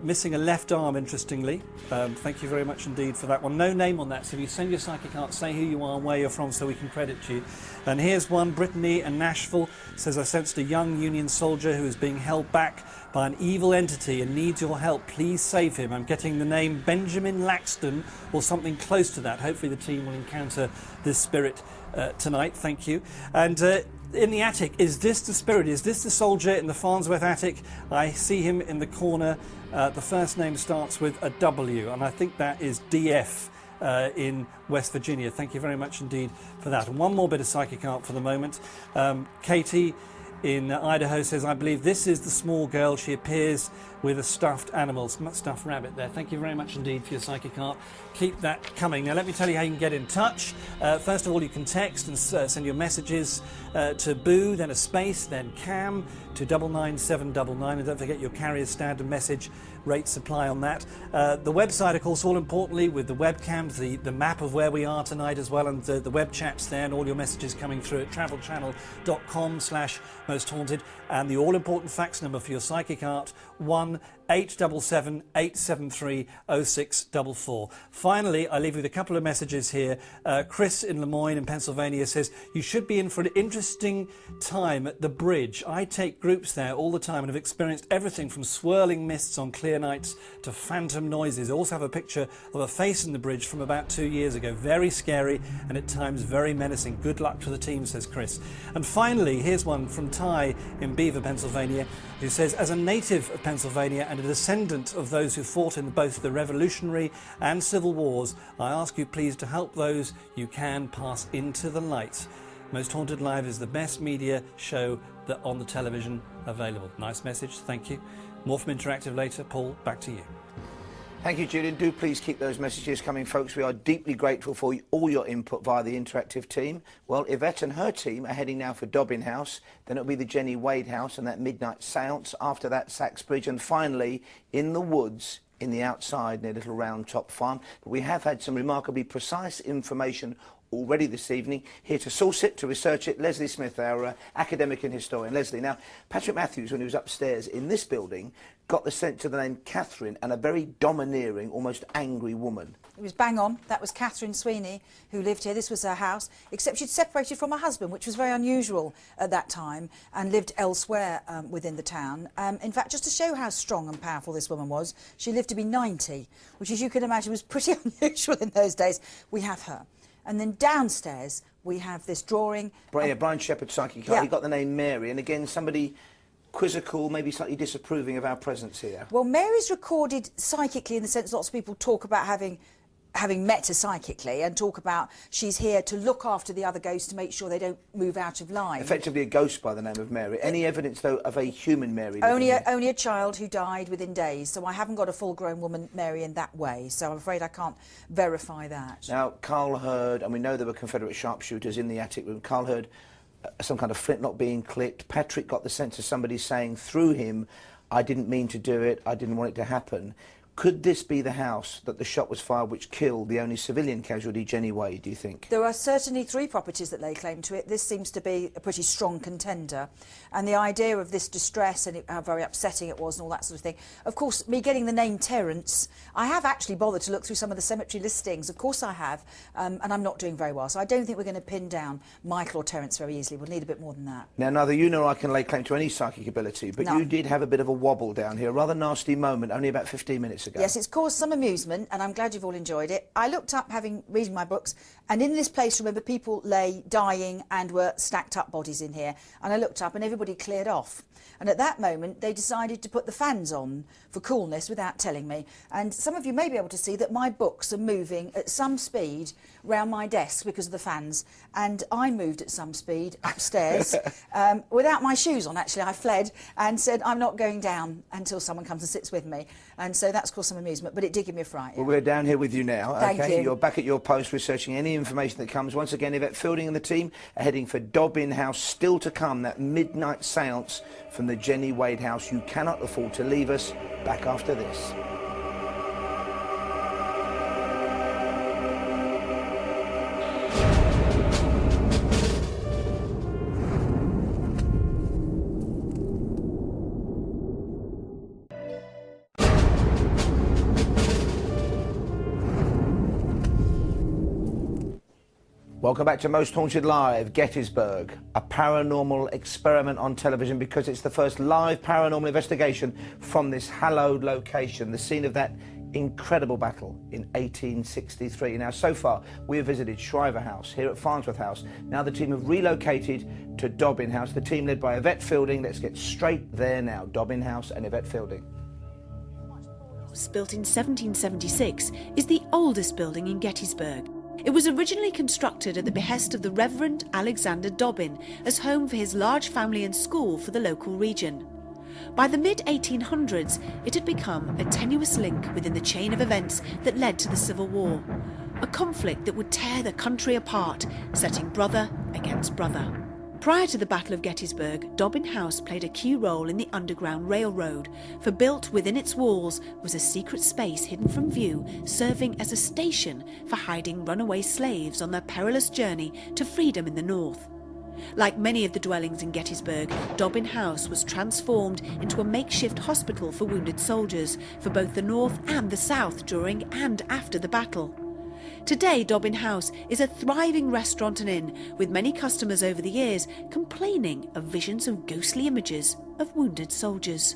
Missing a left arm, interestingly. Thank you very much indeed for that one. No name on that, so if you send your psychic art, say who you are and where you're from so we can credit you. And here's one, Brittany and Nashville says, I sensed a young Union soldier who is being held back by an evil entity and needs your help. Please save him. I'm getting the name Benjamin Laxton or something close to that. Hopefully the team will encounter this spirit tonight. Thank you. And in the attic, is this the spirit? Is this the soldier in the Farnsworth attic? I see him in the corner. The first name starts with a W, and I think that is DF in West Virginia. Thank you very much indeed for that. And one more bit of psychic art for the moment. Katie in Idaho says, I believe this is the small girl. She appears with a stuffed animal, stuffed rabbit there. Thank you very much indeed for your psychic art. Keep that coming. Now let me tell you how you can get in touch. First of all, you can text and send your messages to Boo, then a space, then Cam to 99799, and don't forget your carrier standard message rate supply on that. The website, of course, all importantly, with the webcams, the map of where we are tonight as well, and the web chats there, and all your messages coming through at travelchannel.com/mosthaunted, and the all-important fax number for your psychic art, 1-877-873-0644. Finally, I leave you with a couple of messages here. Chris in Lemoyne in Pennsylvania says, you should be in for an interesting time at the bridge. I take groups there all the time and have experienced everything from swirling mists on clear nights to phantom noises. I also have a picture of a face in the bridge from about 2 years ago. Very scary and at times very menacing. Good luck to the team, says Chris. And finally, here's one from Ty in Beaver, Pennsylvania, who says, as a native of Pennsylvania and a descendant of those who fought in both the Revolutionary and Civil Wars, I ask you please to help those you can pass into the light. Most Haunted Live is the best media show that on the television available. Nice message, thank you. More from Interactive later. Paul, back to you. Thank you, Julian. Do please keep those messages coming, folks. We are deeply grateful for all your input via the Interactive team. Well, Yvette and her team are heading now for Dobbin House. Then it'll be the Jenny Wade House and that midnight seance. After that, Sachs Bridge. And finally, in the woods, in the outside, near Little Round Top Farm. But we have had some remarkably precise information already this evening. Here to source it, to research it, Leslie Smith, our academic and historian. Leslie, now, Patrick Matthews, when he was upstairs in this building, got the sense of the name Catherine and a very domineering, almost angry woman. It was bang on. That was Catherine Sweeney, who lived here. This was her house, except she'd separated from her husband, which was very unusual at that time, and lived elsewhere within the town. In fact, just to show how strong and powerful this woman was, she lived to be 90, which, as you can imagine, was pretty unusual in those days. We have her. And then downstairs, we have this drawing. Brian Shepherd's psychic art. He got the name Mary, and again, somebody quizzical, maybe slightly disapproving of our presence here. Well, Mary's recorded psychically in the sense lots of people talk about having met her psychically and talk about she's here to look after the other ghosts to make sure they don't move out of line. Effectively a ghost by the name of Mary. Any evidence, though, of a human Mary? Only a child who died within days, so I haven't got a full-grown woman Mary in that way, so I'm afraid I can't verify that. Now, Carl heard, and we know there were Confederate sharpshooters in the attic room, Carl heard some kind of flintlock being clicked. Patrick got the sense of somebody saying through him, I didn't mean to do it, I didn't want it to happen. Could this be the house that the shot was fired which killed the only civilian casualty, Jenny Wade, do you think? There are certainly 3 properties that lay claim to it. This seems to be a pretty strong contender. And the idea of this distress and how very upsetting it was and all that sort of thing. Of course, me getting the name Terence, I have actually bothered to look through some of the cemetery listings. Of course I have. And I'm not doing very well. So I don't think we're going to pin down Michael or Terence very easily. We'll need a bit more than that. Now, neither you nor I can lay claim to any psychic ability, but you did have a bit of a wobble down here. A rather nasty moment only about 15 minutes ago. Yes, it's caused some amusement, and I'm glad you've all enjoyed it. I looked up, reading my books, and in this place, remember, people lay dying and were stacked up bodies in here. And I looked up, and everybody cleared off. And at that moment, they decided to put the fans on for coolness without telling me. And some of you may be able to see that my books are moving at some speed round my desk because of the fans. And I moved at some speed upstairs without my shoes on, actually. I fled and said, I'm not going down until someone comes and sits with me. And so that's caused some amusement, but it did give me a fright. Well, we're down here with you now. Thank you. You're back at your post researching any information that comes. Once again, Yvette Fielding and the team are heading for Dobbin House. Still to come, that midnight seance from the Jenny Wade House. You cannot afford to leave us. Back after this. Welcome back to Most Haunted Live, Gettysburg, a paranormal experiment on television because it's the first live paranormal investigation from this hallowed location, the scene of that incredible battle in 1863. Now, so far, we have visited Shriver House here at Farnsworth House. Now the team have relocated to Dobbin House, the team led by Yvette Fielding. Let's get straight there now. Dobbin House and Yvette Fielding. Built in 1776, is the oldest building in Gettysburg. It was originally constructed at the behest of the Reverend Alexander Dobbin as home for his large family and school for the local region. By the mid-1800s, it had become a tenuous link within the chain of events that led to the Civil War, a conflict that would tear the country apart, setting brother against brother. Prior to the Battle of Gettysburg, Dobbin House played a key role in the Underground Railroad, for built within its walls was a secret space hidden from view, serving as a station for hiding runaway slaves on their perilous journey to freedom in the North. Like many of the dwellings in Gettysburg, Dobbin House was transformed into a makeshift hospital for wounded soldiers for both the North and the South during and after the battle. Today, Dobbin House is a thriving restaurant and inn, with many customers over the years complaining of visions of ghostly images of wounded soldiers.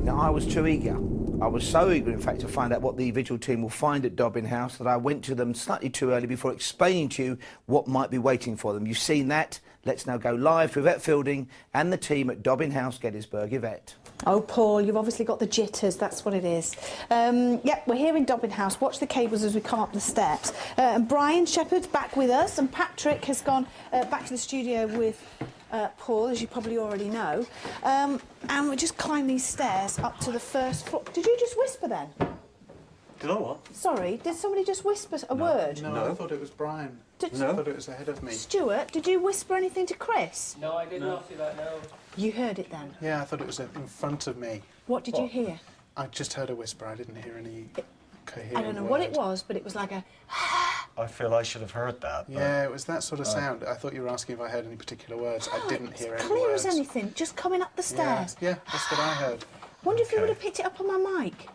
Now, I was too eager. I was so eager, in fact, to find out what the vigil team will find at Dobbin House that I went to them slightly too early before explaining to you what might be waiting for them. You've seen that. Let's now go live to Yvette Fielding and the team at Dobbin House, Gettysburg. Yvette. Oh, Paul, you've obviously got the jitters, that's what it is. Yeah, we're here in Dobbin House. Watch the cables as we come up the steps. And Brian Shepherd's back with us, and Patrick has gone back to the studio with Paul, as you probably already know. And we just climb these stairs up to the first floor. Did you just whisper then? Did I what? Sorry, did somebody just whisper a word? No, I thought it was Brian. I thought it was ahead of me. Stuart, did you whisper anything to Chris? No, I did not see that, no. You heard it then? Yeah, I thought it was in front of me. What did you hear? I just heard a whisper. I didn't hear any coherent I don't know what it was, but it was like a... I feel I should have heard that. Yeah, it was that sort of sound. I thought you were asking if I heard any particular words. I didn't hear any clear words. as anything, just coming up the stairs. Yeah, that's what I heard. Wonder if you Okay. would have picked it up on my mic.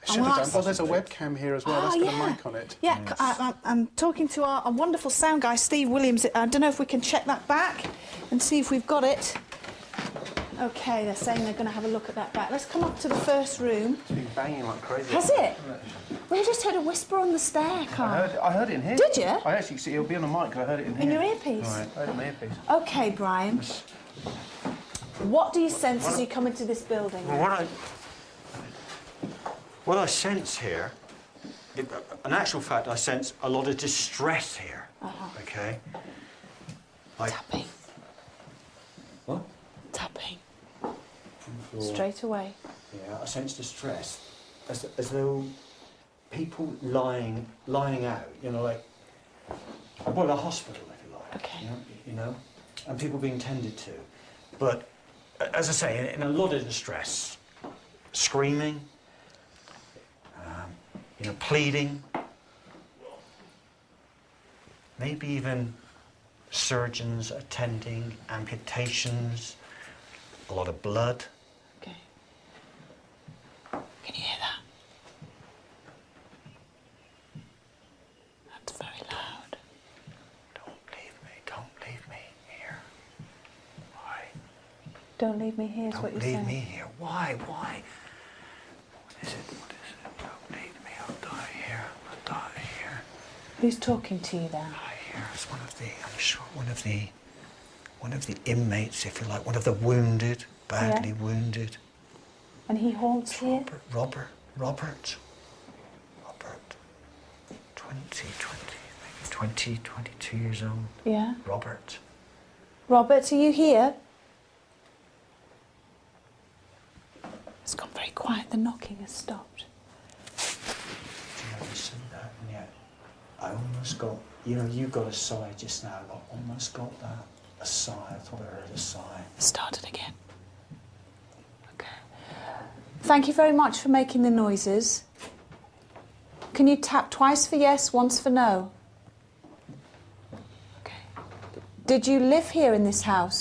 I should have done. Well, there's a webcam here as well. That's got a mic on it. Yeah, I'm talking to our wonderful sound guy, Steve Williams. I don't know if we can check that back and see if we've got it. OK, they're saying they're going to have a look at that back. Let's come up to the first room. It's been banging like crazy. Has it? We just heard a whisper on the stair, Carl. I heard it in here. Did you? I actually see it'll be on the mic. I heard it in here. In your earpiece? All right, I heard it in my earpiece. OK, Brian. What do you sense as you come into this building? Well, what I sense here, in actual fact, I sense a lot of distress here. Okay. Tapping. What? Tapping. Straight away. Yeah, I sense distress, as though people lying out. You know, like well, a hospital, if you like. Okay. You know, and people being tended to, but as I say, in a lot of distress, screaming. You know, pleading, maybe even surgeons attending amputations, a lot of blood. Okay. Can you hear that? That's very loud. Don't leave me here. Why? Don't leave me here is what you're saying. Don't leave me here. Why? What is it? Don't leave me. I'll die here. Who's talking to you there? I hear it's one of the inmates, if you like, one of the wounded, badly wounded. And he haunts here? Robert. 22 years old. Yeah. Robert. Robert, are you here? It's gone very quiet. The knocking has stopped. I just said that, and yet I almost got, you got a sigh just now. I almost got that, a sigh. I thought I heard a sigh. Started again. Okay. Thank you very much for making the noises. Can you tap twice for yes, once for no? Okay. Did you live here in this house?